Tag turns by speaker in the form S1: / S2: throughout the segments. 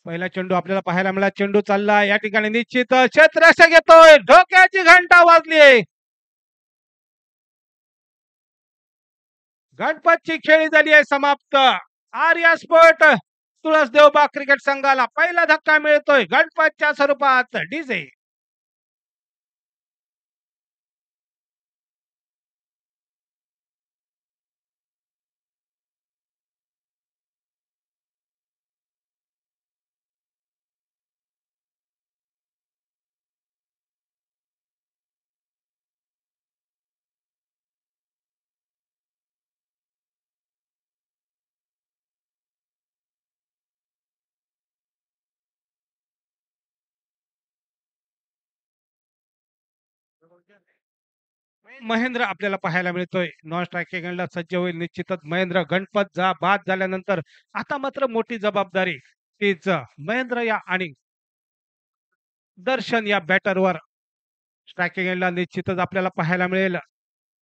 S1: पहिला चेंडू आपल्याला पाहायला मिळाला. चेंडू चालला या ठिकाणी निश्चित क्षेत्ररक्षक घेतोय. डोक्याची घंटा वाजली. गणपतची खेळी झाली आहे समाप्त. आर्या स्पोर्ट तुळसदेव बाग क्रिकेट संघाला पहिला धक्का मिळतोय गणपतच्या स्वरूपात. डीजे महेंद्र आपल्याला पाहायला मिळतोय. नॉन स्ट्रायकिंगला सज्ज होईल निश्चितच महेंद्र. गणपत बाद झाल्यानंतर आता मात्र मोठी जबाबदारी तीच महेंद्र या आणि दर्शन या बॅटरवर. स्ट्रायकिंग एंडला निश्चितच आपल्याला पाहायला मिळेल.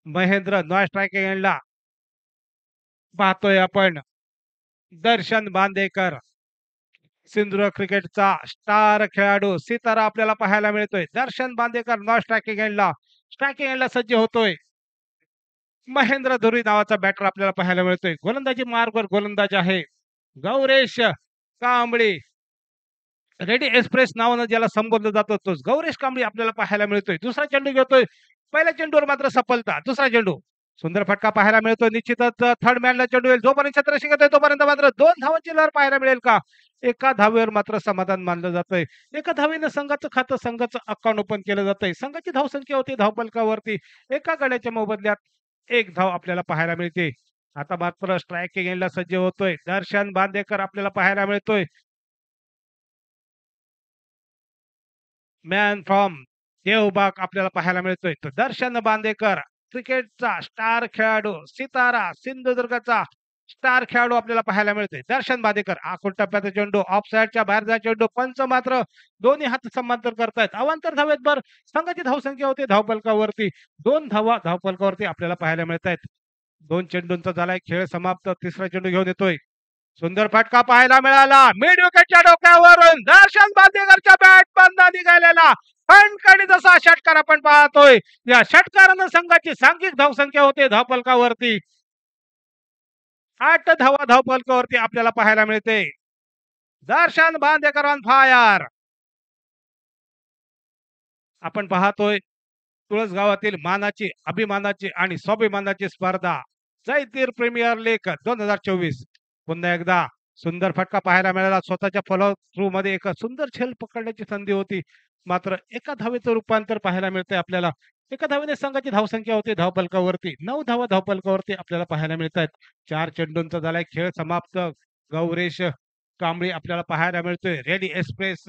S1: महेंद्र नॉन स्ट्रायकिंग एंडला पाहतोय आपण. दर्शन बांदेकर सिंधुदुर्ग क्रिकेटचा स्टार खेळाडू सितारा आपल्याला पाहायला मिळतोय. दर्शन बांदेकर नॉन स्ट्रायकिंग एंडला सज्ज होतोय. महेंद्र धुरी नावाचा बॅटर आपल्याला पाहायला मिळतोय. गोलंदाजी मार्गवर गोलंदाज आहे गौरेश कांबळे. रेडी एक्सप्रेस नावानं ज्याला संबोधलं जातं तोच गौरेश कांबळे आपल्याला पाहायला मिळतोय. दुसरा चेंडू घेतोय. पहिल्या चेंडूवर मात्र सफलता. दुसरा चेंडू सुंदर फटका पाहायला मिळतो. निश्चितच थर्ड मॅनला चेंडू येईल. जोपर्यंत क्षेत्ररक्षक येतोय तोपर्यंत मात्र 2 धावांची लहर पाहायला मिळेल का? एका धावेवर मात्र समाधान मानलं जातंय. एका धावेनं संघाचं खातं संघाचं अकाउंट ओपन केलं जातंय. संघाची धावसंख्या होती धावफलकावरती एका गड्याच्या मोबदल्यात 1 धाव आपल्याला पाहायला मिळते. आता मात्र स्ट्रायकिंग एंडला सज्ज होतोय दर्शन बांदेकर आपल्याला पाहायला मिळतोय. मॅन फ्रॉम देवबाग आपल्याला पाहायला मिळतोय. तर दर्शन बांदेकर क्रिकेटचा स्टार खेळाडू सितारा सिंधुदुर्गचा स्टार खेळाडू आपल्याला पाहायला मिळतोय. दर्शन बांदेकर आखूड टप्प्याचा चेंडू ऑफ साईडच्या बाहेरचा चेंडू. पंच मात्र दोन्ही हात समांतर करतायत. अवांतर धावेत भर संघाची धावसंख्या होती धावफलकावरती 2 धावा धावफलकावरती आपल्याला पाहायला मिळत आहेत. 2 चेंडूंचा झालाय खेळ समाप्त. तिसरा चेंडू घेऊन येतोय. सुंदर फटका पाहायला मिळाला. मिड विकेटच्या डोक्यावरून दर्शन बांदेकरच्या बॅट बंद निघालेला खणखणीत असा षटकार आपण पाहतोय. या षटकारानं संघाची सांघिक धावसंख्या होते धावफलकावरती 8 धावा धावफलकावरती आपल्याला पाहायला मिळते. दर्शन बांदेकर ऑन फायर. आपण पाहतोय तुळस गावातील मानाची अभिमानाची आणि स्वाभिमानाची स्पर्धा जयतीर प्रीमियर लीग 2024. पुन्हा एकदा सुंदर फटका पाहायला मिळाला. स्वतःच्या फॉलो थ्रू मध्ये एक सुंदर झेल पकडण्याची संधी होती. मात्र एका धावेचं रूपांतर पाहायला मिळतंय आपल्याला. एका धावेने संघाची धावसंख्या होती धावफलकावरती 9 धावा धावफलकावरती आपल्याला पाहायला मिळत आहेत. 4 चेंडूंचा झालाय खेळ समाप्त. गौरेश कांबळे आपल्याला पाहायला मिळतोय. रेडी एक्सप्रेस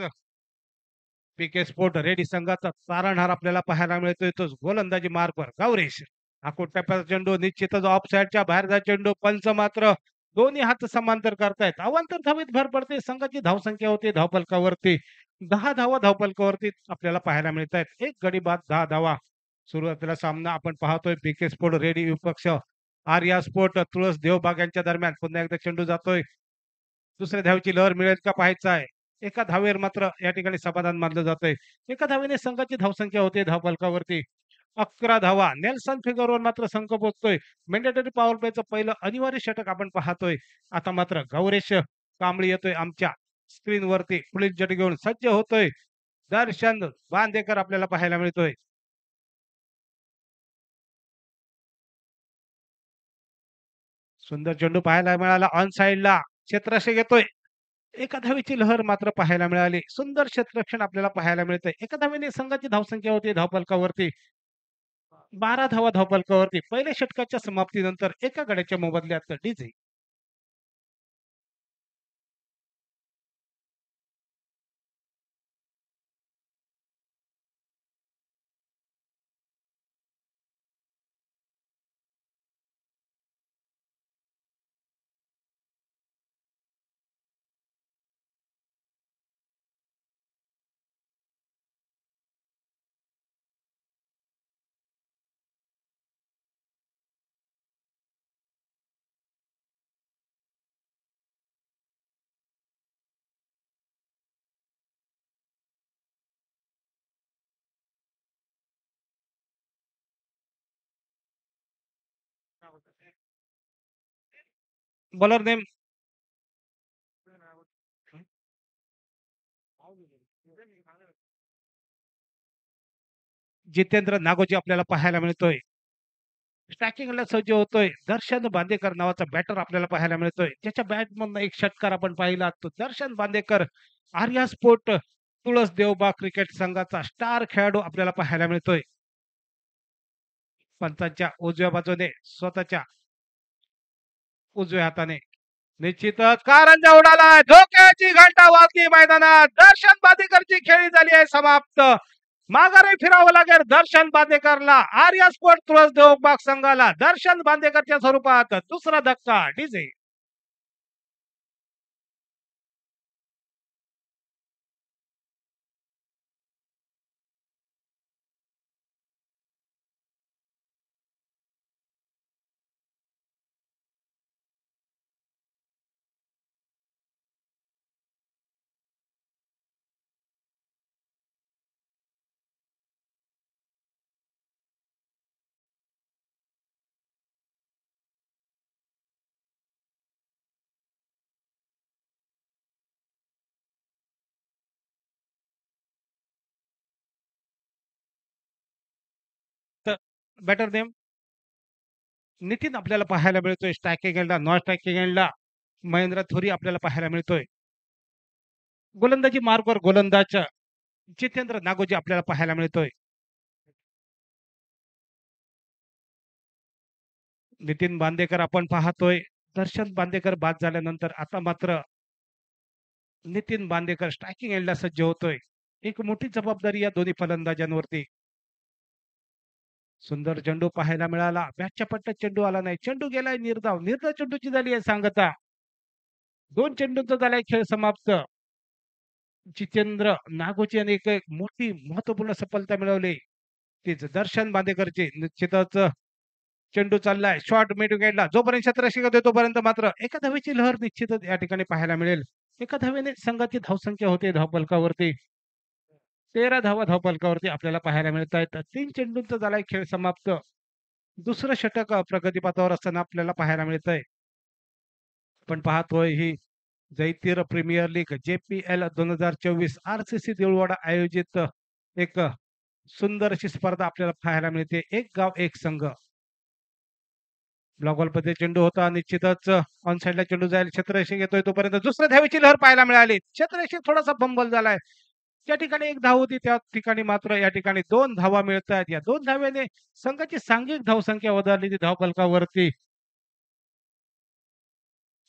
S1: पीके स्पोर्ट रेडी संघाचा तारणहार आपल्याला पाहायला मिळतोय. तो गोलंदाजी मार्गवर गौरेश आखूड टप्प्याचा चेंडू निश्चितच ऑफ साईडच्या बाहेरचा चेंडू. पंच मात्र दोन्ही हात समांतर करतायत. अवांतर धावेत भर पडते. संघाची धावसंख्या होती धावफलकावरती 10 धावा धावफलकावरती आपल्याला पाहायला मिळत आहेत. एक गडी बाद 10 धावा. सुरुवातीला सामना आपण पाहतोय पीके स्पोर्ट रेडी विपक्ष आर्या स्पोर्ट तुळस देवबाग यांच्या दरम्यान. पुन्हा एकदा चेंडू जातोय. दुसऱ्या धावेची लहर मिळेल का पाहायचं आहे. एका धावेवर मात्र या ठिकाणी समाधान मानलं जातंय. एका धावेने संघाची धावसंख्या होते धावफलकावरती 11 धावा. नेल्सन फिगरवर मात्र संघ पोहोचतोय. मॅन्डेटरी पॉवर प्लेचं पहिलं अनिवार्य षटक आपण पाहतोय. आता मात्र गौरेश कांबळे येतोय आमच्या स्क्रीनवरती. पुढील जट घेऊन सज्ज होतोय. दर्शन बांदेकर आपल्याला पाहायला मिळतोय. सुंदर चेंडू पाहायला मिळाला ऑन साइडला. क्षेत्ररक्षक येतोय. एका धावेची लहर मात्र पाहायला मिळाली. सुंदर क्षेत्ररक्षण आपल्याला पाहायला मिळतंय. एका धावेने संघाची धावसंख्या होती धावफलकावरती 12 धावा धावफलकावरती. पहिल्या षटकाच्या समाप्तीनंतर एका गड्याच्या मोबदल्यात DJ bowler name Jitendra Ngozi आपल्याला पाहायला मिळतोय. स्ट्रायकिंगला सज्ज होतोय. दर्शन बांदेकर नावाचा बॅटर आपल्याला पाहायला मिळतोय. ज्याच्या बॅटमधनं एक षटकार आपण पाहिला. तो दर्शन बांदेकर आर्या स्पोर्ट तुळस देवबा क्रिकेट संघाचा स्टार खेळाडू आपल्याला पाहायला मिळतोय. पंचांच्या उजव्या बाजूने स्वतःच्या उजव्या हाताने निश्चितच कारंजा उडालाय. धोक्याची घंटा वाजली मैदानात. दर्शन बांदेकरची खेळी झाली आहे समाप्त. माघारी फिरावं लागेल दर्शन बांदेकरला. आर्या स्पोर्ट तुळस देवबाग संघाला दर्शन बांदेकरच्या स्वरूपात दुसरा धक्का डीजे. बॅटर नेम नितीन आपल्याला पाहायला मिळतोय. स्ट्रायकिंग एंडला नॉन स्ट्रायकिंग एंडला महेंद्र थोरी आपल्याला पाहायला मिळतोय. गोलंदाजी मार्गवर गोलंदाज जितेंद्र नागोजी आपल्याला पाहायला मिळतोय. नितीन बांदेकर आपण पाहतोय. दर्शन बांदेकर बाद झाल्यानंतर आता मात्र नितीन बांदेकर स्ट्रायकिंग एंडला सज्ज होतोय. एक मोठी जबाबदारी या दोन्ही फलंदाजांवरती. सुंदर चेंडू पाहायला मिळाला. बॅटच्या पट्ट्यात चेंडू आला नाही. चेंडू गेलाय निर्धाव. निर्धाव चेंडूची झाली आहे सांगता. 2 चेंडूंचा झालाय खेळ समाप्त. जितेंद्र नागोजी यांनी एक मोठी महत्वपूर्ण सफलता मिळवली. तीच दर्शन बांदेकरची निश्चितच चेंडू चाललाय शॉर्ट मिड विकेटला. जोपर्यंत क्षेत्ररक्षक होते तोपर्यंत मात्र एका धावेची लहर निश्चितच या ठिकाणी पाहायला मिळेल. एका धावेने संघाची धावसंख्या होते धावफलकावरती 13 धावा धावफलकावरती आपल्याला पाहायला मिळत आहेत. 3 चेंडूंचा झालाय खेळ समाप्त. दुसरं षटक प्रगतीपथावर असताना आपल्याला पाहायला मिळतंय. आपण पाहतोय ही जैतीर premier league JPL 2024 RCC Deulwada आयोजित एक सुंदर अशी स्पर्धा आपल्याला पाहायला मिळते. एक गाव एक संघ. ब्लॉक बॉल मध्ये चेंडू होता. निश्चितच ऑन साइडला चेंडू जाईल. क्षेत्ररक्षक येतोय तोपर्यंत दुसऱ्या धावेची लहर पाहायला मिळाली. क्षेत्ररक्षक थोडासा फंबल झालाय. ज्या ठिकाणी एक धाव होती त्या ठिकाणी मात्र या ठिकाणी 2 धावा मिळतात. या 2 धाव्याने संघाची सांघिक धावसंख्या वधारली ती धावफलकावरती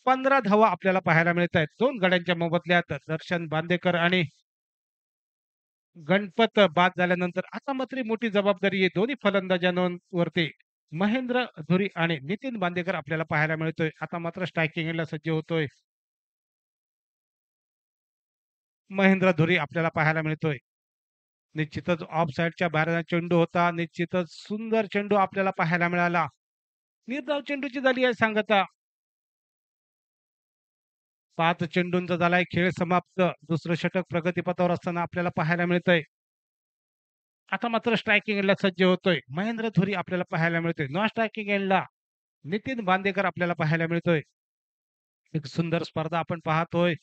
S1: 15 धावा आपल्याला पाहायला मिळत आहेत. 2 गड्यांच्या मोबदल्यात दर्शन बांदेकर आणि गणपत बाद झाल्यानंतर आता मात्र मोठी जबाबदारी आहे दोन्ही फलंदाजांवरती. महेंद्र धुरी आणि नितीन बांदेकर आपल्याला पाहायला मिळतोय. आता मात्र स्ट्रायकिंगला सज्ज होतोय. महेंद्र धुरी आपल्याला पाहायला मिळतोय. निश्चितच ऑफ साइडच्या बाहेरचा चेंडू होता. निश्चितच सुंदर चेंडू आपल्याला पाहायला मिळाला. निर्धाव चेंडूची झाली आहे सांगता. 5 चेंडूंचा झालाय खेळ समाप्त. दुसरं षटक प्रगतीपथावर असताना आपल्याला पाहायला मिळतंय. आता मात्र स्ट्रायकिंग एंडला सज्ज होतोय. महेंद्र धुरी आपल्याला पाहायला मिळतोय. नॉन स्ट्रायकिंग एंडला नितीन बांदेकर आपल्याला पाहायला मिळतोय. एक सुंदर स्पर्धा आपण पाहतोय.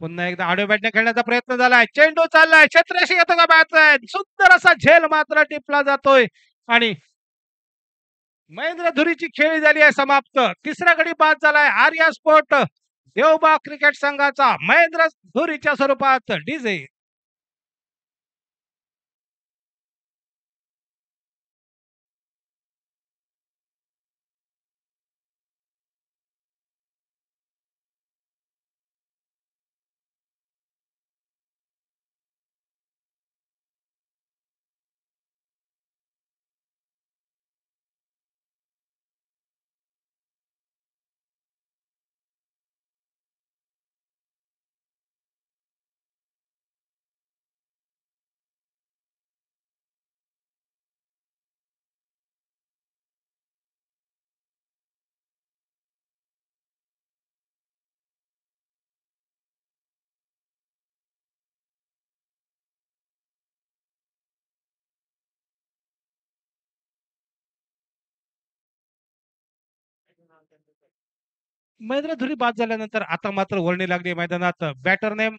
S1: पुन्हा एकदा आडव्या बॅटने खेळण्याचा प्रयत्न झालाय. चेंडू चाललाय. क्षेत्ररक्षक येतो का बॅटचा सुंदर असा झेल मात्र टिपला जातोय आणि महेंद्र धुरीची खेळी झाली आहे समाप्त. तिसरा गडी बाद झालाय. आर्या स्पोर्ट देवबा क्रिकेट संघाचा महेंद्र धुरीच्या स्वरूपात डीजे. महेंद्र धुरी बाद झाल्यानंतर आता मात्र वर्णी लागली मैदानात. बॅटर नेम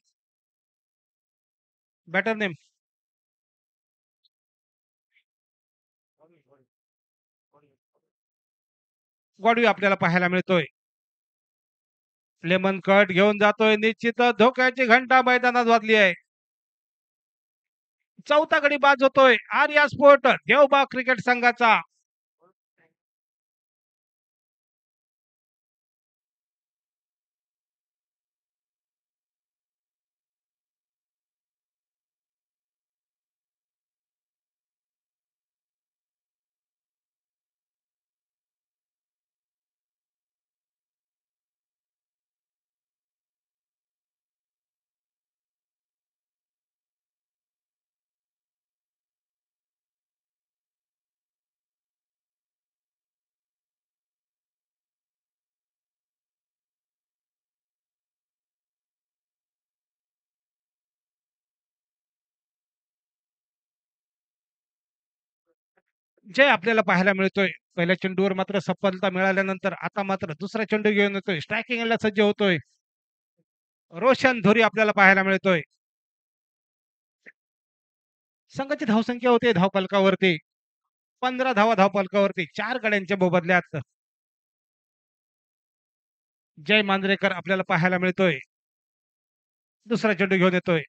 S1: गॉडवी आपल्याला पाहायला मिळतोय. लेमन कट घेऊन जातोय, निश्चित धोक्याची घंटा मैदानात वाजली आहे. चौथा गडी बाद होतोय आर्या स्पोर्ट देवबाग क्रिकेट संघाचा. जय आपल्याला पाहायला मिळतोय. पहिल्या चेंडूवर मात्र सफलता मिळाल्यानंतर आता मात्र दुसरा चेंडू घेऊन येतोय. स्ट्रायकिंगला सज्ज होतोय. रोशन धोरी आपल्याला पाहायला मिळतोय. संघाची धावसंख्या होते धावफलकावरती 15 धावा धावफलकावरती 4 गड्यांच्या मोबदल्यात. जय मांजरेकर आपल्याला पाहायला मिळतोय. दुसरा चेंडू घेऊन येतोय.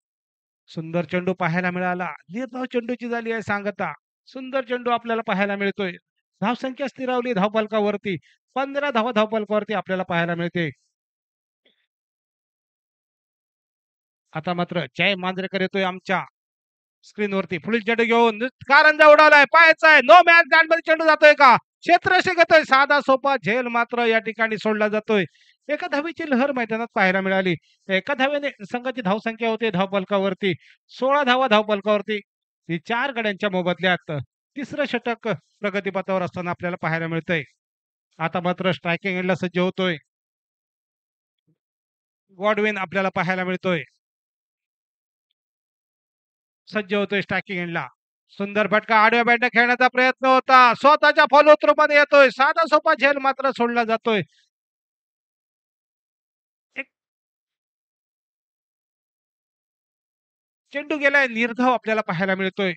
S1: सुंदर चेंडू पाहायला मिळाला. निर्धाव चेंडूची झाली आहे सांगता. सुंदर चेंडू आपल्याला पाहायला मिळतोय. धावसंख्या स्थिरावली धावफलकावरती 15 धावा धावफलकावरती आपल्याला पाहायला मिळते. आता मात्र जय मांजरेकर येतोय आमच्या स्क्रीनवरती. पुढील चेंडू घेऊन कारंजा उडालाय, पाहायचा आहे नो मॅच मध्ये चेंडू जातोय का, क्षेत्ररक्षक येतोय, साधा सोपा झेल मात्र या ठिकाणी सोडला जातोय. एका धावेची लहर मैदानात पाहायला मिळाली. एका धावेने संघाची धावसंख्या होते धावफलकावरती 16 धावा धावफलकावरती. ही 4 गड्यांच्या मोबदल्यात तिसरं षटक प्रगतीपथावर असताना आपल्याला पाहायला मिळतंय. आता मात्र स्ट्रायकिंग एंडला सज्ज होतोय. गॉडविन आपल्याला पाहायला मिळतोय. सज्ज होतोय स्ट्रायकिंग एंडला. सुंदर फटका आडव्या बॅटने खेळण्याचा प्रयत्न होता. स्वतःच्या फॉलो थ्रू मध्ये येतोय. साधा सोपा झेल मात्र सोडला जातोय. एक चेंडू गेलाय निर्धाव आपल्याला पाहायला मिळतोय.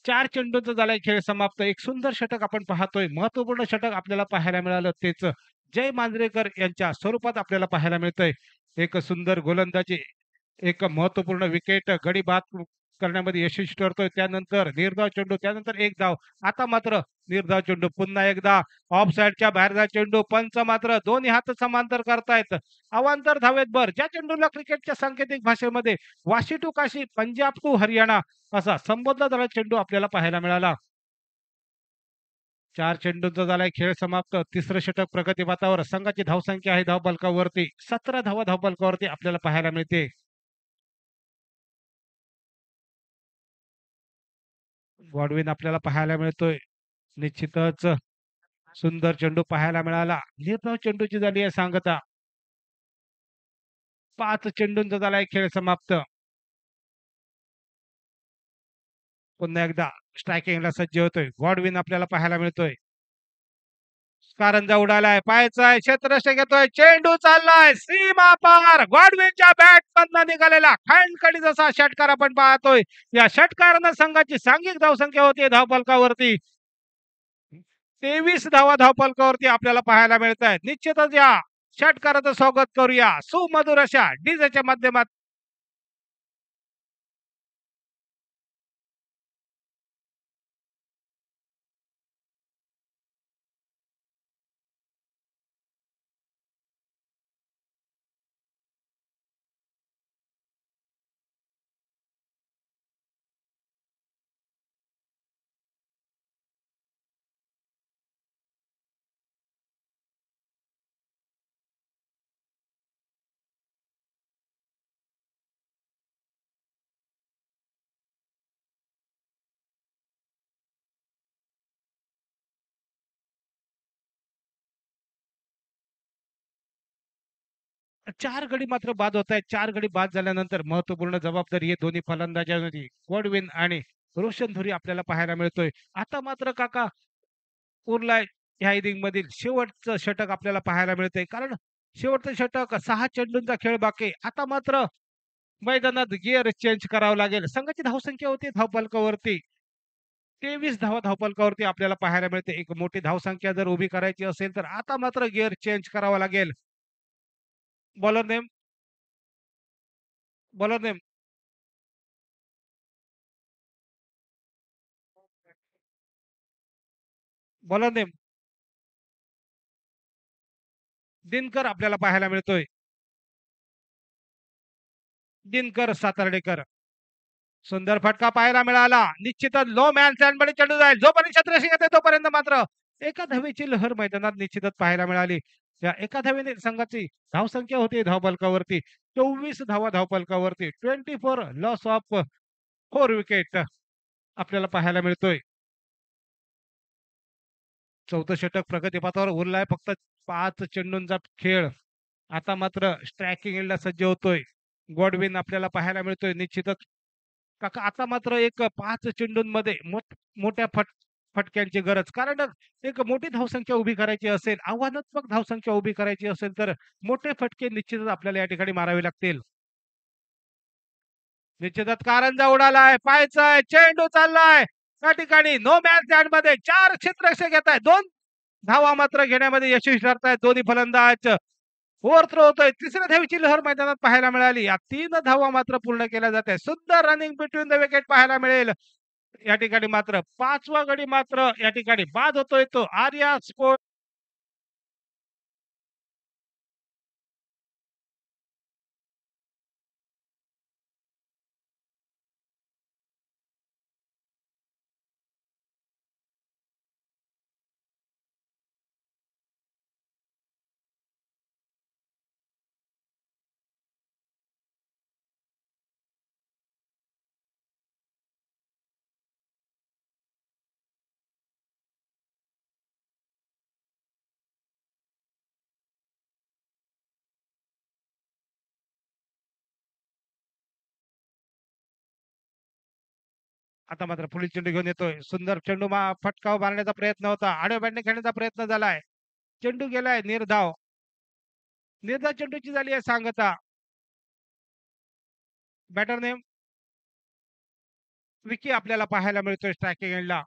S1: 4 चेंडूंचा झालाय खेळ समाप्त. एक सुंदर षटक आपण पाहतोय. महत्वपूर्ण षटक आपल्याला पाहायला मिळालं तेच जय मांजरेकर यांच्या स्वरूपात आपल्याला पाहायला मिळतंय. एक सुंदर गोलंदाजी, एक महत्वपूर्ण विकेट गडी बाद करण्यामध्ये यशस्वी ठरतोय. त्यानंतर निर्धाव चेंडू, त्यानंतर एक धाव. आता मात्र निर्धाव चेंडू, पुन्हा एकदा ऑफ साईडच्या बाहेरचा चेंडू. पंच मात्र दोन्ही हात समांतर करतायत. अवांतर धावेत भर. ज्या चेंडूला क्रिकेटच्या सांकेतिक भाषेमध्ये वाशी टू काशी, पंजाब टू हरियाणा असा संबोधला झाला चेंडू आपल्याला पाहायला मिळाला. 4 चेंडूंचा झालाय खेळ समाप्त. तिसरं षटक प्रगतीपथावर. संघाची धावसंख्या आहे धावफलकावरती 17 धावा धावफलकावरती आपल्याला पाहायला मिळते. गॉडविन आपल्याला पाहायला मिळतोय. निश्चितच सुंदर चेंडू पाहायला मिळाला. निर्धाव चेंडूची झाली आहे सांगता. 5 चेंडूंचा झालाय खेळ समाप्त. पुन्हा एकदा स्ट्रायकिंगला सज्ज होतोय. गॉडविन आपल्याला पाहायला मिळतोय. कारंजा उडालाय, पाहायचाय, क्षेत्ररक्षक येतोय, चेंडू चाललाय सीमा पार. गॉडविनच्या बॅट मधनं निघालेला खंडकडी जसा षटकार आपण पाहतोय. या षटकारानं संघाची सांघिक धावसंख्या होती धावफलकावरती 23 धावा धावफलकावरती आपल्याला पाहायला मिळत आहेत. निश्चितच या षटकाराचं स्वागत करूया सुमधुर अशा डीजेच्या माध्यमात. चार गडी मात्र बाद होत आहेत. 4 गडी बाद झाल्यानंतर महत्वपूर्ण जबाबदारी हे दोन्ही फलंदाजांची गॉडविन आणि रोशन धुरी आपल्याला पाहायला मिळतोय. आता मात्र काका उरलाय ह्या इनिंग मधील शेवटचं षटक आपल्याला पाहायला मिळतंय. कारण शेवटचं षटक 6 चेंडूंचा खेळ बाकी आहे. आता मात्र मैदानात गिअर चेंज करावं लागेल. संघाची धावसंख्या होती धावफलकावरती 23 धावा धावफलकावरती आपल्याला पाहायला मिळते. एक मोठी धावसंख्या जर उभी करायची असेल, तर आता मात्र गिअर चेंज करावा लागेल. Bowler name, bowler name bowler name Dinkar आपल्याला पाहायला मिळतोय. दिनकर सातार्डेकर. सुंदर फटका पाहायला मिळाला. निश्चितच लो मॅन स्टँडमध्ये चेंडू जाईल. जोपर्यंत क्षेत्ररक्षक येते तोपर्यंत मात्र एका धावेची लहर मैदानात निश्चितच पाहायला मिळाली. या एका धावेने संघाची धावसंख्या होती धावफलकावरती 24 धावा धावफलकावरती 24 लॉस ऑफ 4 विकेट आपल्याला पाहायला मिळतोय. चौथं षटक प्रगतीपथावर उरलाय फक्त 5 चेंडूंचा खेळ. आता मात्र स्ट्रायकिंग एंडला सज्ज होतोय. गॉडविन आपल्याला पाहायला मिळतोय निश्चितच. काका आता मात्र एक 5 चेंडूंमध्ये मोठ्या फटक्यांची गरज. कारण एक मोठी धावसंख्या उभी करायची असेल, आव्हानात्मक धावसंख्या उभी करायची असेल, तर मोठे फटके निश्चितच आपल्याला या ठिकाणी मारावे लागतील. निश्चितच कारंजा उडालाय, पाहायचंय, चेंडू चाललाय. त्या ठिकाणी नो मॅन मध्ये 4 क्षेत्ररक्षक येत आहेत. 2 धावा मात्र घेण्यामध्ये यशस्वी ठरतायत दोन्ही फलंदाज. ओव्हरथ्रो होतोय. तिसऱ्या धावेची लहर मैदानात पाहायला मिळाली. या 3 धावा मात्र पूर्ण केल्या जाते. सुंदर रनिंग बिटवीन द विकेट पाहायला मिळेल. या ठिकाणी मात्र 5वा गडी मात्र या ठिकाणी बाद होतोय तो आर्या स्पोर्ट. आता मात्र पुढील चेंडू घेऊन येतोय. सुंदर चेंडू फटकाव मारण्याचा प्रयत्न होता. आडव्या बॅटने खेळण्याचा प्रयत्न झालाय. चेंडू गेलाय निर्धाव. निर्धाव चेंडूची झाली आहे सांगता. बॅटर नेम विकी आपल्याला पाहायला मिळतोय स्ट्रायकिंग एंडला.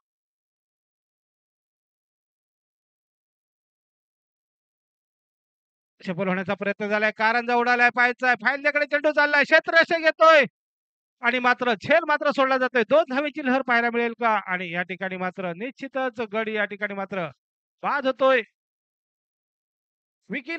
S1: सफल होण्याचा प्रयत्न झालाय. कारंजा उडालाय, पाहायचाय, फायनलकडे चेंडू चाललाय, क्षेत्ररक्षक येतोय आणि मात्र झेल मात्र सोडला जातोय. 2 धावेची लहर पाहायला मिळेल का? आणि या ठिकाणी मात्र निश्चितच गडी या ठिकाणी मात्र बाद होतोय. विकी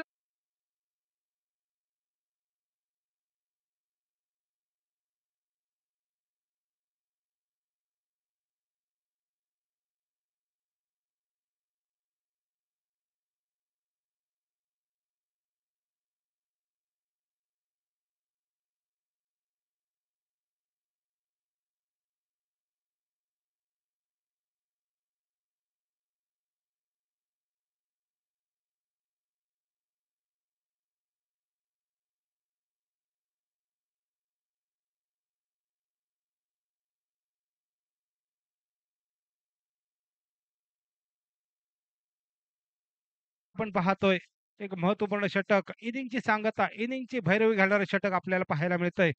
S1: आपण पाहतोय एक महत्वपूर्ण षटक. इनिंगची सांगता, इनिंगची भैरवी घालणारे षटक आपल्याला पाहायला मिळतंय.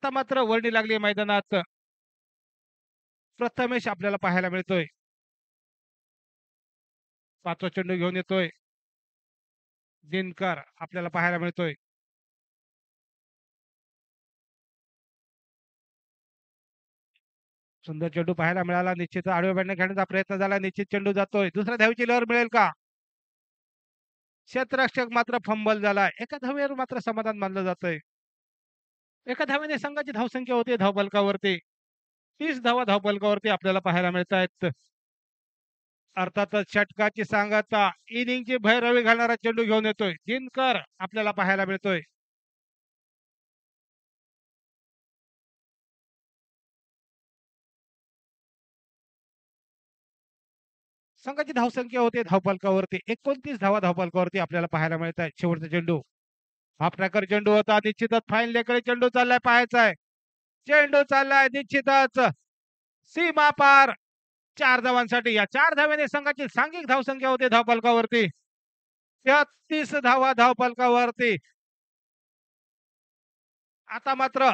S1: आता मात्र वर्णी लागली मैदानात. प्रथमेश आपल्याला पाहायला मिळतोय. 5वा चेंडू घेऊन येतोय. दिनकर आपल्याला पाहायला मिळतोय. सुंदर चेंडू पाहायला मिळाला. निश्चित आडव्या बॅटने खेळण्याचा प्रयत्न झाला. निश्चित चेंडू जातोय. दुसऱ्या धावेची लहर मिळेल का? क्षेत्ररक्षक मात्र फंबल झालाय. एका धावेवर मात्र समाधान मानलं जातंय. एका धावेने संघाची धावसंख्या होती धावफलकावरती 30 धावा धावफलकावरती आपल्याला पाहायला मिळत आहेत. अर्थातच षटकाची सांगता, इनिंगची भैरवी घालणारा चेंडू घेऊन येतोय दिनकर आपल्याला पाहायला मिळतोय. संघाची धावसंख्या होते धावफलकावरती 29 धावा धावफलकावरती आपल्याला पाहायला मिळत आहेत. शेवटचा चेंडू हाफ ट्रॅकर चेंडू होता. निश्चितच फाईन लेकडे चेंडू चाललाय, पाहायचा आहे. चेंडू चाललाय निश्चितच सीमा पार. 4 धावांसाठी. या 4 धाव्याने संघाची सांघिक धावसंख्या होते धावफलकावरती 33 धावा धावफलकावरती. आता मात्र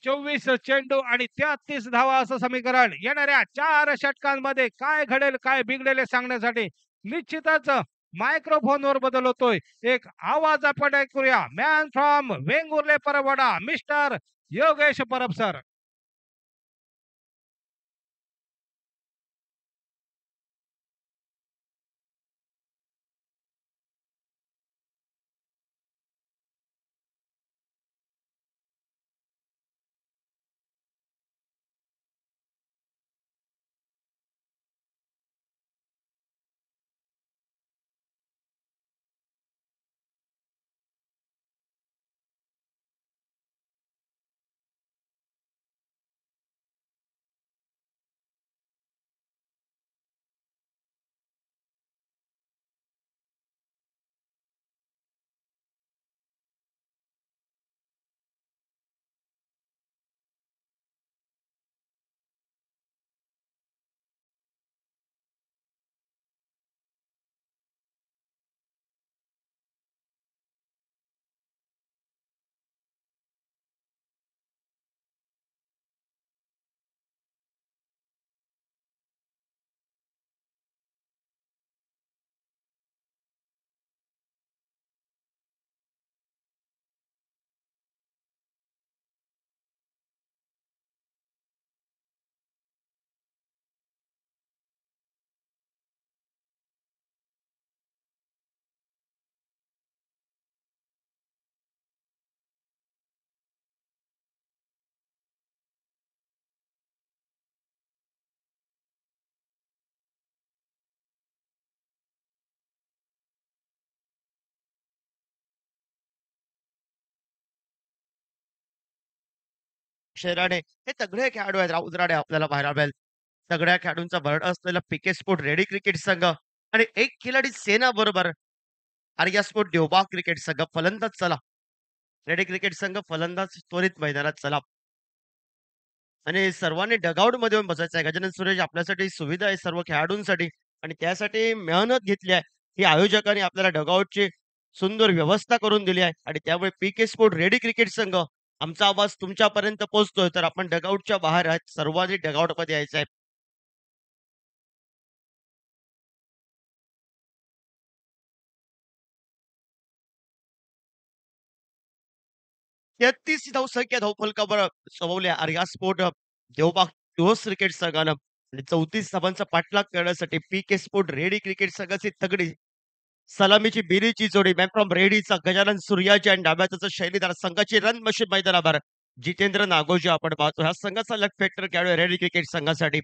S1: 24 चेंडू आणि 33 धावा असं समीकरण. येणाऱ्या 4 षटकांमध्ये काय घडेल काय बिघडेल हे सांगण्यासाठी निश्चितच मायक्रोफोनवर बदल होतोय. एक आवाज आपण ऐकूया. मॅन फ्रॉम वेंगुर्ले परवडा मिस्टर योगेश परब सर.
S2: शेराडे हे सगळे खेळाडू आहेत. राऊतराडे आपल्याला पाहायला मिळेल. सगळ्या खेळाडूंचा भरड असलेला पीके स्पोर्ट रेडी क्रिकेट संघ आणि एक खिलाडी सेना बरोबर आर्या स्पोर्ट देवबाग क्रिकेट संघ फलंदाज चला. रेडी क्रिकेट संघ फलंदाज त्वरित मैदानात चला आणि सर्वांनी डगआउट मध्ये येऊन बसायचं आहे. गजानन सुरेश आपल्यासाठी सुविधा आहे सर्व खेळाडूंसाठी आणि त्यासाठी मेहनत घेतली आहे. ही आयोजकांनी आपल्याला डगआउटची सुंदर व्यवस्था करून दिली आहे आणि त्यामुळे पीके स्पोर्ट रेडी क्रिकेट संघ आमचा आवाज तुमच्यापर्यंत पोहोचतोय तर आपण डगआउटच्या बाहेर आहेत. सर्वांनी डगआउट मध्ये यायचं आहे. तेहतीस धावसंख्या धावफलकावर चमवल्या आर्या स्पोर्ट देवबाग दिवस क्रिकेट संघानं आणि 34 धावांचा पाठलाग करण्यासाठी पीके स्पोर्ट रेडी क्रिकेट संघाची तगडी सलामीची बिरीची जोडी मॅन फ्रॉम रेडीचा गजानन सूर्याची आणि डाव्याचा शैलीदार संघाची रन मशीन मैदानावर जितेंद्र नागोजी आपण पाहतो. ह्या संघाचा लक फॅक्टर खेळाडू रेडी क्रिकेट संघासाठी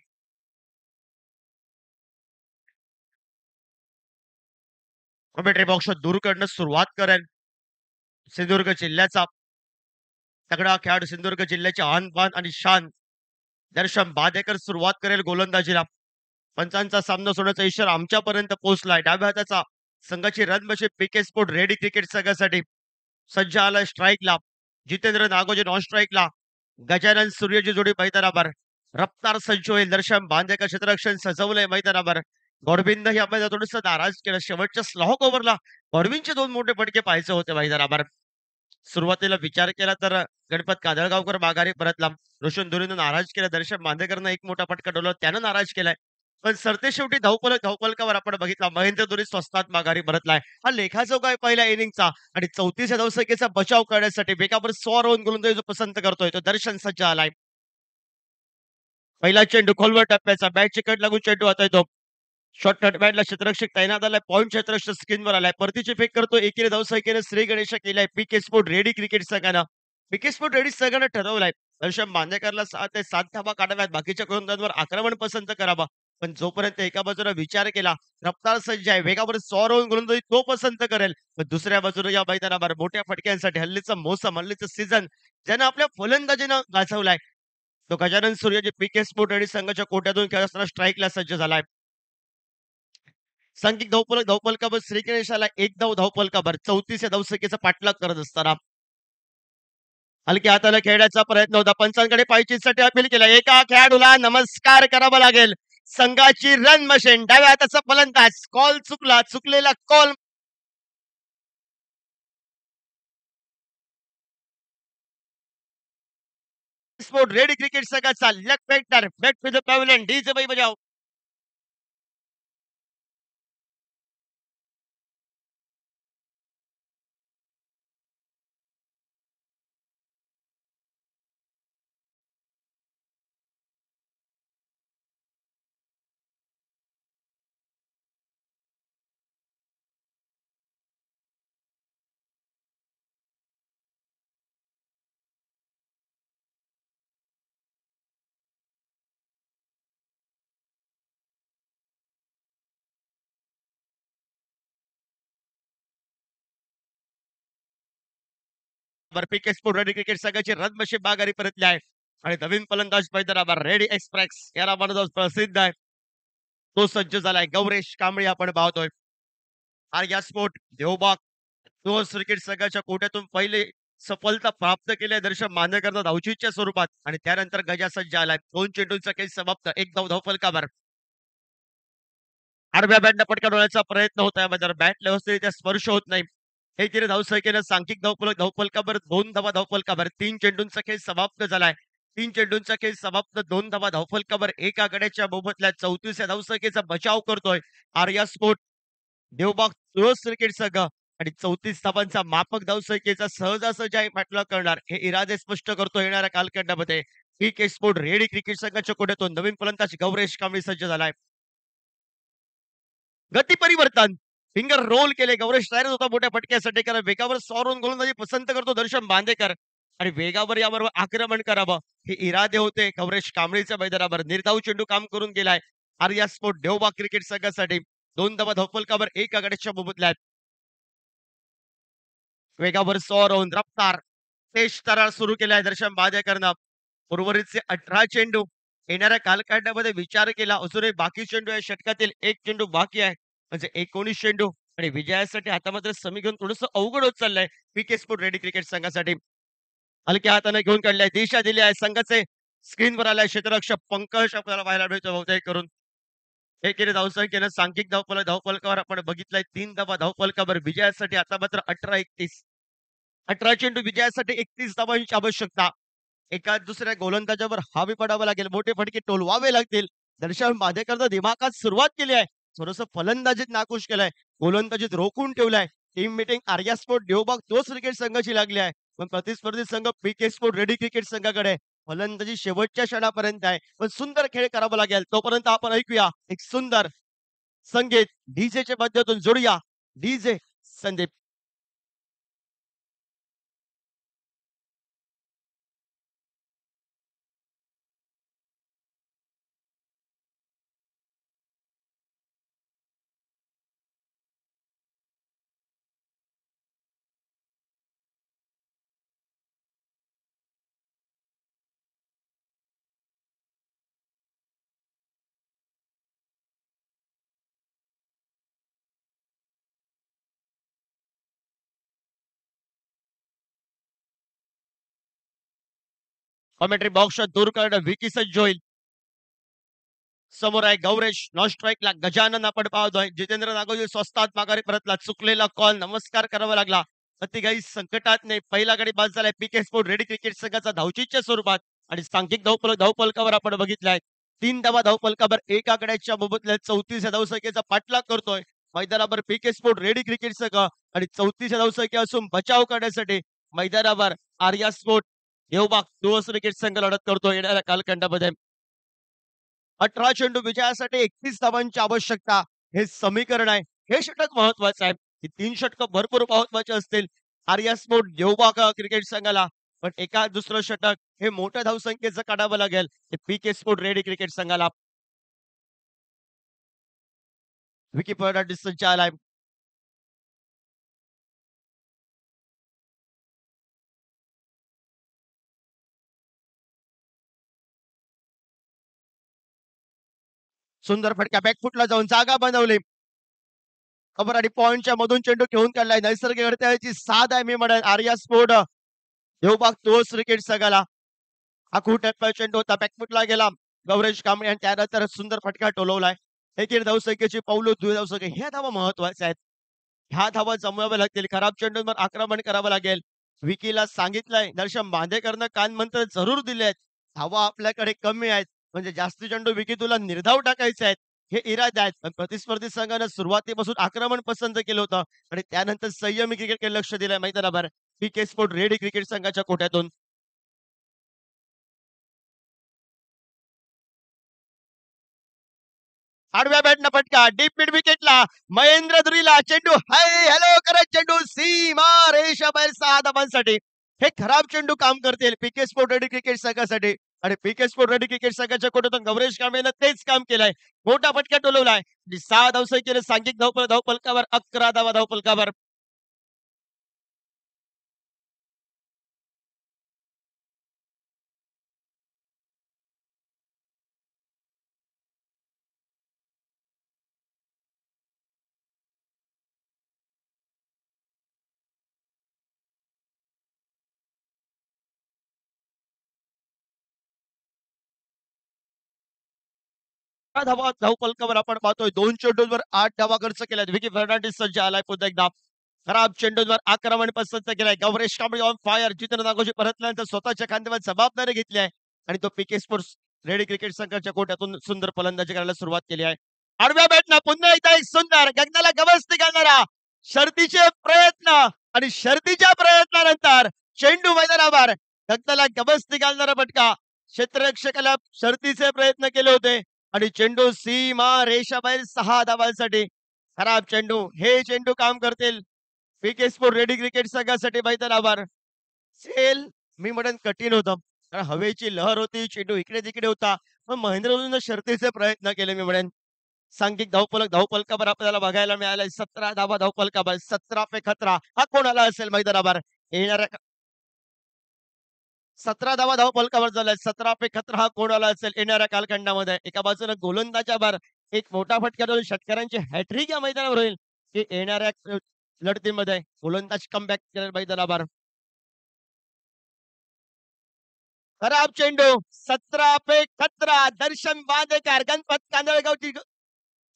S2: कमेंट्री बॉक्स दूर करणं सुरुवात करेल सिंधुदुर्ग जिल्ह्याचा तगडा खेळाडू सिंधुदुर्ग जिल्ह्याचे आन बान आणि शान दर्शन बादेकर सुरुवात करेल गोलंदाजीला. पंचांचा सामना सोडण्याचा इशारा आमच्यापर्यंत पोहोचलाय. डाव्या हाताचा संघाची रनमशी पीके स्पोर्ट रेडी क्रिकेट संघासाठी सज्ज आलाय स्ट्राईकला. जितेंद्र नागोजी नॉन स्ट्राईकला. गजानन सूर्यची जोडी मैदानावर रफ्तार सज्ज होईल. दर्शन बांदेकर क्षेत्ररक्षण सजवलंय मैदानावर. गॉडविननं या मैदानात थोडंसं नाराज केलं. शेवटच्या स्लॉक ओव्हरला गॉडविनचे 2 मोठे फटके पाहायचे होते मैदानावर. सुरुवातीला विचार केला तर गणपत कादळगावकर माघारी परतला. रोशन धुरीनं नाराज केलं. दर्शन बांदेकरनं एक मोठा फटका डोलवला त्यानं नाराज केलाय. पण सरते शेवटी धावफलकावर आपण बघितला महेंद्र धोनी स्वस्तात माघारी परतलाय. हा लेखाजोगा आहे पहिल्या इनिंगचा आणि 34 धावसंख्येचा बचाव करण्यासाठी बेकाबर 100 रन गोलंदाजी जो पसंत करतोय तो दर्शन सज्ज आलाय. पहिला चेंडू खोलवर टप्प्याचा बॅट चिकट लागून चेंडू आता येतो. शॉर्ट बॅटला क्षेत्ररक्षक तैनात आलाय. पॉईंट क्षेत्ररक्षक स्क्रीनवर आलाय. परतीची फेक करतो. एकीने धावसंख्येने श्री गणेश केलाय पीके स्पोर्ट रेडी क्रिकेट संघानं. पीके स्पोर्ट रेडी संघानं ठरवलाय दर्शन बांदेकरला 7 ते 7 धावा काढाव्यात. बाकीच्या गोलंदाजांवर आक्रमण पसंत करावं. पण जोपर्यंत एका बाजूला विचार केला रफ्तार सज्ज आहे वेगावर 100 रन गोलंदाजी तो पसंत करेल. पण दुसऱ्या बाजूला या मैदानावर मोठ्या फटक्यांसाठी हल्लीचा मोसम हल्लीचं सीझन ज्यानं आपल्या फलंदाजीनं गाजवलाय तो गजानन सूर्यजी पीके स्पोर्ट रेडी संघाच्या कोट्यातून खेळत असताना स्ट्राईकला सज्ज झालाय. सांघिक धावफलकावर श्रीगणेशाला एक धावफलकावर 34 या धावसंख्येचा पाठलाग करत असताना हलक्या हाताने खेळण्याचा प्रयत्न होता. पंचांकडे पायचीसाठी अपील केला. एका खेळाडूला नमस्कार करावा लागेल. संघाची रन मशीन डाव्या हाताचा फलंदाज कॉल चुकला. चुकलेला कॉल स्पोर्ट रेडी क्रिकेट संघाचा leg batter back to the pavilion DJ बाई बजाव. पीके स्पोर्ट रेडी क्रिकेट संघाची रन मशीन माघारी परतली आहे आणि नवीन फलंदाज मैदानावर रेडी एक्सप्रेस या नावानं जो प्रसिद्ध आहे तो सज्ज झालाय. गौरेश कांबळे आपण पाहतोय. आर्या स्पोर्ट देवबाग क्रिकेट संघाच्या कोट्यातून पहिले सफलता प्राप्त केली आहे दर्शक मान्यकरता धावचीच्या स्वरूपात आणि त्यानंतर गजा सज्ज आलाय. 2 चेंडूंचा खेळ समाप्त. 1 धाव धावफलकावर. आडव्या बॅटने पटकावण्याचा प्रयत्न होत आहे मात्र बॅट व्यवस्थितरित्या स्पर्श होत नाही. एकेरी धावसंख्येनं सांख्यिक धावफलक धावफलकावर 2 धावा धावफलकावर. 3 चेंडूंचा खेळ समाप्त झालाय. 3 चेंडूंचा खेळ समाप्त. 2 धावा धावफलकावर. एका गड्याच्या मोबदल्यात 34 धावसंख्येचा बचाव करतोय आर्या स्पोर्ट देवबाग तुळस क्रिकेट संघ आणि 34 धावांचा मापक धावसंख्येचा सहजासहजी पाठलाग करणार हे इरादे स्पष्ट करतो येणाऱ्या कालखंडामध्ये. पीके स्पोर्ट रेडी क्रिकेट संघाच्या कोट्यातून नवीन फलंदाज गौरेश कांबळे सज्ज झालाय. गती परिवर्तन फिंगर रोल केले. गौरेश तयार होता मोठ्या फटक्यासाठी कारण वेगावर सॉरून गोलंदाजी पसंत करतो दर्शन बांदेकर आणि वेगावर याबरोबर आक्रमण करावं हे इरादे होते गौरेश कांबळेच्या मैदानावर. निर्धाव चेंडू काम करून गेलाय आर्या स्पोर्ट देवबाग क्रिकेट संघासाठी. 2 धावा धावफलकावर 1 आघाडीच्या मोबदल्यात. वेगावर सॉरून रफ्तार तेज तरार सुरू केलाय दर्शन बांदेकरनं. उर्वरितचे 18 चेंडू येणाऱ्या कालखंडामध्ये विचार केला अजूनही बाकी चेंडू या षटकातील 1 चेंडू बाकी आहे म्हणजे 19 चेंडू आणि विजयासाठी आता मात्र समीकरण थोडंसं अवघड होत चाललंय पीके स्पोर्ट रेडी क्रिकेट संघासाठी. हलक्या हाताने घेऊन काढलाय. दिशा दिली आहे संघाचे स्क्रीनवर आलाय क्षेत्ररक्षक पंकज आपल्याला पाहायला मिळतो बहुतेक करून. एकेरी धावसंख्येनं सांख्यिक धावफलकावर आपण बघितलंय 3 धावा धावफलकावर. विजयासाठी आता मात्र 18-31. 18 चेंडू विजयासाठी 31 धावांची आवश्यकता. एका दुसऱ्या गोलंदाजावर हावी पडावं लागेल. मोठे फटके टोलवावे लागतील. दर्शन बांदेकरनं दिमाखात सुरुवात केली आहे. थोडंसं फलंदाजीत नाखुश केलाय. गोलंदाजीत रोखून ठेवलाय. Team meeting Arya sport Devbag तोच क्रिकेट संघाची लागली आहे. पण प्रतिस्पर्धी संघ पीके स्पोर्ट रेडी क्रिकेट संघाकडे आहे. फलंदाजी शेवटच्या क्षणापर्यंत आहे. पण सुंदर खेळ करावा लागेल. तोपर्यंत आपण ऐकूया एक सुंदर संगीत डीजेच्या माध्यमातून जोडूया. डीजे संदीप. कॉमेंट्री बॉक्स दूर करणं विकी सज्ज होईल. समोर आहे गौरेश. नॉन स्ट्राईकला गजानन आपण पाहतोय. जितेंद्र नागोजी स्वस्तात माघारी परतला. चुकलेला कॉल नमस्कार करावा लागला. अतिगाई संकटात नाही. पहिला गडी बाद झालाय पीके स्पोर्ट रेडी क्रिकेट संघाचा धावचीच्या स्वरूपात आणि सांख्यिक धावफलकावर आपण बघितलाय 3 धावा धावफलकावर 1 आकड्याच्या मोबदल्यात 34 धावसंख्येचा पाठलाग करतोय मैदानावर पीके स्पोर्ट रेडी क्रिकेट संघ आणि 34 धावसंख्या असून बचाव करण्यासाठी मैदानावर आर्या स्पोर्ट देवबाग तुळस क्रिकेट संघ लढत करतो येणाऱ्या कालखंडामध्ये. 18 चेंडू विजयासाठी 31 धावांची आवश्यकता हे समीकरण आहे. हे षटक महत्वाचं आहे. ही 3 षटक भरपूर महत्वाचे असतील आर्या स्पोर्ट देवबाग क्रिकेट संघाला. पण एका दुसरं षटक हे मोठ्या धावसंख्येचं काढावं लागेल हे पीके स्पोर्ट रेडी क्रिकेट संघाला. विकीपीडिया डिस्टन्स आलाय. सुंदर फटका बॅकफुटला जाऊन जागा बनवली. खबर आणि पॉइंटच्या मधून चेंडू घेऊन काढलाय. नैसर्गिक अडथळ्याची साथ आहे मी म्हणेन आर्या स्पोर्ट देवबाग तुळस क्रिकेट संघाला आखूड टप्प्यावर चेंडू होता बॅकफुटला गेला गौरेश कांबळे आणि त्यानंतर सुंदर फटका टोलवलाय. एकीकडे धावसंख्येची पावलं दुहेरी धावसंख्या ह्या धावा महत्वाच्या आहेत. ह्या धावा जमवाव्या लागतील. खराब चेंडूंवर आक्रमण करावं लागेल. विकीला सांगितलंय दर्शन बांदेकरनं कानमंत्र जरूर दिलेत. धावा आपल्याकडे कमी आहेत. म्हणजे जास्ती चेंडू विकी तुला निर्धाव टाकायचे आहेत. हे इरादे आहेत. पण प्रतिस्पर्धी संघानं सुरुवातीपासून आक्रमण पसंत केलं होतं आणि त्यानंतर संयमी क्रिकेटकडे लक्ष दिलंय मैदानावर. पीके स्पोर्ट रेडी क्रिकेट संघाच्या कोट्यातून. आडव्या बॅटनं फटका डीप मिड विकेटला महेंद्र धुरीला चेंडू हाय हॅलो करत चेंडू सीमा रेषा बाहेर 6 धावांसाठी. हे खराब चेंडू काम करतील पीके स्पोर्ट रेडी क्रिकेट संघासाठी आणि पीके स्पोर्ट रेडी क्रिकेट संघाच्या कोट्यातून गौरेश कांबळेनं तेच काम केलंय. मोठा फटका टोलवलाय. 6 धावसंख्येने सांघिक धावपलकावर 11 धावा धावपलकावर. धावा धावपलकावर आपण पाहतोय 2 चेंडूंवर 8 धावा खर्च केल्यात. विकी फर्नांडिस सज्ज आलाय पुन्हा एकदा. खराब चेंडूंवर आक्रमण पसंत केलंय. Gauresh Kamble on fire. Jitendra Ngozi परतल्यानंतर स्वतःच्या खांद्यावर जबाबदारी घेतली आहे आणि तो पीके स्पोर्ट्स रेडी क्रिकेट संघाच्या कोट्यातून सुंदर फलंदाजी करायला सुरुवात केली आहे. आडव्या बॅटनं पुन्हा एकदा एक सुंदर गगनाला गवसणी घालणारा शर्तीचे प्रयत्न आणि शर्तीच्या प्रयत्नानंतर चेंडू मैदानावर गगनाला गवसणी घालणारा फटका. क्षेत्ररक्षकाला शर्तीचे प्रयत्न केले होते आणि चेंडू सीमा रेषाबाहेर 6 धावांसाठी. खराब चेंडू हे चेंडू काम करतील पीके स्पोर्ट रेडी क्रिकेट संघासाठी मैदानावर. सेल मी म्हणेन कठीण होतं कारण हवेची लहर होती चेंडू इकडे तिकडे होता पण महेंद्र धोनीनं शर्तीचे प्रयत्न केले मी म्हणेन. सांघिक धावपलकावर आपल्याला बघायला मिळालंय 17 धावा धावपलकावर 17 पे खतरा. हा कोणाला असेल मैदानावर येणाऱ्या 17 धावा धावपलकावर झालाय 17 पे खतरा हा कोणाला असेल येणाऱ्या कालखंडामध्ये. एका बाजूने गोलंदाजावर एक मोठा फटका देऊन शेतकऱ्यांची हॅट्रिक या मैदानावर होईल की येणाऱ्या लढतीमध्ये गोलंदाज कमबॅक केलं मैदानावर. खराब चेंडू 17 पे खतरा. दर्शन बांदेकर गणपत कांदळगावची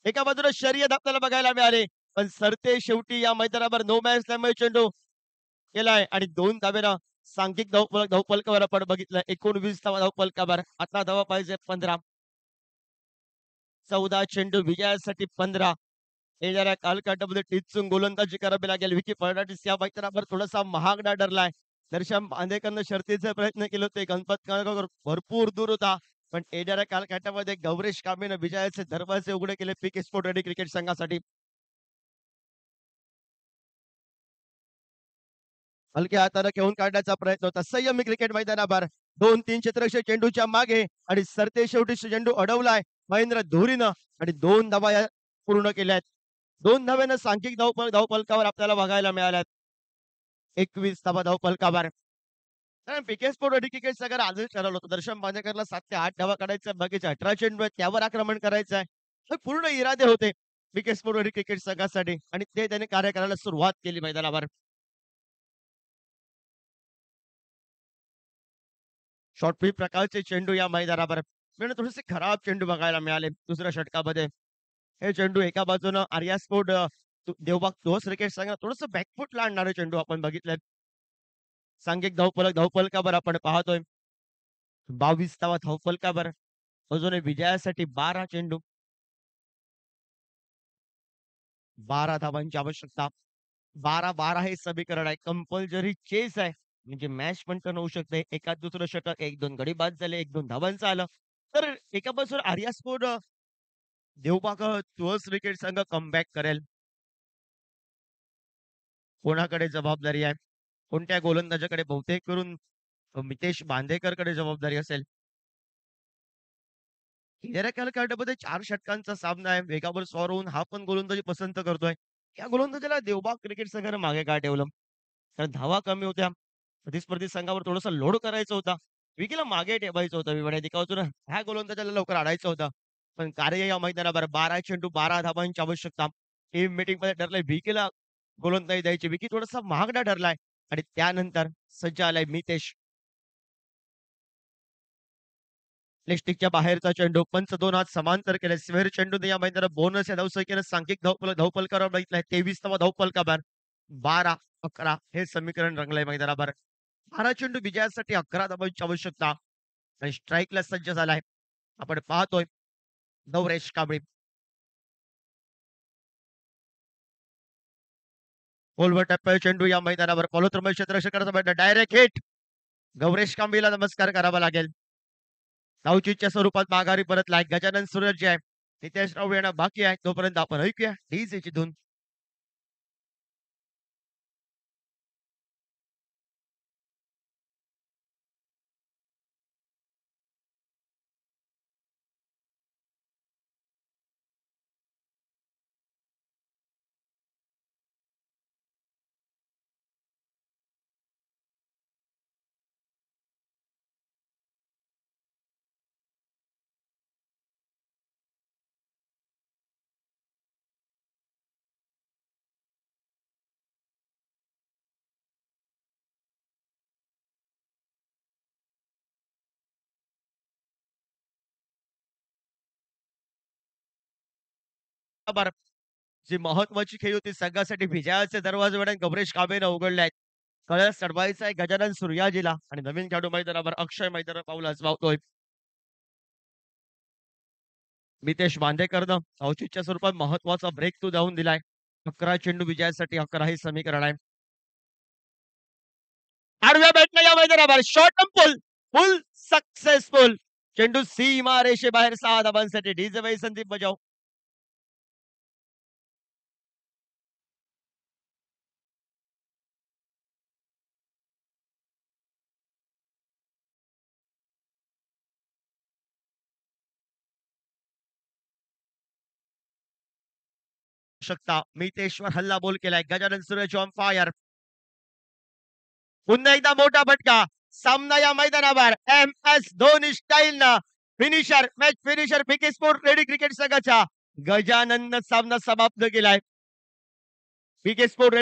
S2: एका बाजूला शर्यत आपल्याला बघायला मिळाली पण सरते शेवटी या मैदानावर नो मॅच त्यामुळे चेंडू केलाय आणि 2 धावेनं सांघिक धावपलकावर आपण बघितलं 19 धावा धावपलकावर. आता धावा पाहिजे 15. 14 चेंडू विजयासाठी 15. येणाऱ्या कालखंडामध्ये टिचून गोलंदाजी करावी लागेल. विकी फर्नांडिस या मैदानावर थोडासा महागडा ठरलाय. दर्शन बांदेकरनं शर्तीचे प्रयत्न केले होते. गणपत काळगावकर भरपूर दूर होता. पण येणाऱ्या कालखंडामध्ये गौरेश कांबळेनं विजयाचे दरवाजे उघडे केले पीके स्पोर्ट रेडी क्रिकेट संघासाठी. हलक्या हाताने घेऊन काढण्याचा प्रयत्न होता. संयमी क्रिकेट मैदानावर 2-3 क्षेत्ररक्षक चेंडूच्या मागे आणि सरते शेवटी चेंडू अडवलाय महेंद्र धुरीनं आणि 2 धावा पूर्ण केल्यात. 2 धाव्यानं सांघिक धावपलकावर आपल्याला बघायला मिळाल्यात. 21 धावा धावपलकावर. कारण पीके स्पोर्ट रेडी क्रिकेट संघानं आजच ठरवलं होतं दर्शन बांदेकरला 7 ते 8 धावा काढायच्या बाकीचे 18 चेंडू आहेत त्यावर आक्रमण करायचं आहे. हे पूर्ण इरादे होते पीके स्पोर्ट रेडी क्रिकेट संघासाठी आणि ते त्याने कार्य करायला सुरुवात केली मैदानावर. शॉर्ट पिच प्रकारचे चेंडू या मैदानावर म्हणजे थोडेसे खराब चेंडू बघायला मिळाले दुसऱ्या षटकामध्ये. हे चेंडू एका बाजूनं आर्या स्पोर्ट देवबाग तोच क्रिकेट संघ थोडस बॅकफुटला आणणारे चेंडू आपण बघितले. सांघिक धावपलकावर आपण पाहतोय 22 धावा धावपलकावर. अजून विजयासाठी 12 चेंडू 12 धावांची आवश्यकता. 12-12 हे समीकरण आहे. कंपल्सरी चेस आहे. म्हणजे मॅच पण टर्न होऊ शकते. एकात दुसरं षटक 1-2 गडी बाद झाले 1-2 धावांचं आलं तर एका बाजूला आर्या स्पोर्ट देवबाग तुळस क्रिकेट संघ कमबॅक करेल. कोणाकडे जबाबदारी आहे कोणत्या गोलंदाजाकडे बहुतेक करून मितेश बांदेकरकडे जबाबदारी असेल. येणाऱ्या कालखंडामध्ये 4 षटकांचा सामना आहे. वेगावर स्वार होऊन हा पण गोलंदाजी पसंत करतोय. या गोलंदाजीला देवबाग क्रिकेट संघानं मागे का ठेवलं कारण धावा कमी होत्या. प्रतिस्पर्धी संघावर थोडासा लोड करायचा होता. विकीला मागे ठेवायचं होतं. मी म्हणायचे ह्या गोलंदाजाला लवकर आणायचं होतं. पण कार्य या मैदानावर 12 चेंडू 12 धावांची आवश्यकता. टीम मीटिंग मध्ये ठरलंय विकीला गोलंदाजी द्यायची. विकी थोडासा महागडा ठरलाय. आणि त्यानंतर सज्ज आलाय मितेश. प्लेस्टिकच्या बाहेरचा चेंडू पंच 2 हात समांतर केले. स्वेर चेंडूने या मैदानात बोनस या धावसंख्येने सांघिक धावफलकावर बघितलाय. 23वा धावफलकावर 12-11 हे समीकरण रंगलंय मैदानावर. 12 चेंडू विजयासाठी 11 धावांची आवश्यकता आणि स्ट्राईकला सज्ज झालाय. आपण पाहतोय गौरेश कांबळे. खोलवर टप्प्यावर चेंडू या मैदानावर पॉलोत्रमय क्षेत्ररक्षकाचा बैठा डायरेक्ट हिट. गौरेश कांबळेला नमस्कार करावा लागेल. धावचीच्या स्वरूपात माघारी परतलाय गजानन सूर्य जे आहे. नितेश राव येणं बाकी आहे. तोपर्यंत आपण ऐकूया डीजेची धून. बरं. जी महत्वाची खेळी होती संघासाठी विजयाचे दरवाजे वडे गौरेश कांबळेनं उघडले आहेत. कळस चढवायचा आहे गजानन सूर्याजीला आणि नवीन खेळाडू मैदानावर अक्षय मैदानावर पाऊल आजमावतोय. मितेश बांदेकरनं औचित्य स्वरूपात महत्वाचा ब्रेक थ्रू जाऊन दिलाय. 11 चेंडू विजयासाठी 11 हे समीकरण आहे. आडव्या बॅटला या मैदानावर शॉर्ट पुल फुल सक्सेसफुल. चेंडू सीमा रेषेबाहेर 6 धावांसाठी डीजे संदीप बजाव. शकता मितेशवर हल्ला बोल केलाय. गजानन सूर्यची ऑन फायर. पुन्हा एकदा मोठा फटका. सामना या मैदानावर MS धोनी स्टाईलनं finisher match finisher PK sport ready cricket संघाच्या गजानननं सामना समाप्त केलाय. पीके स्पोर्ट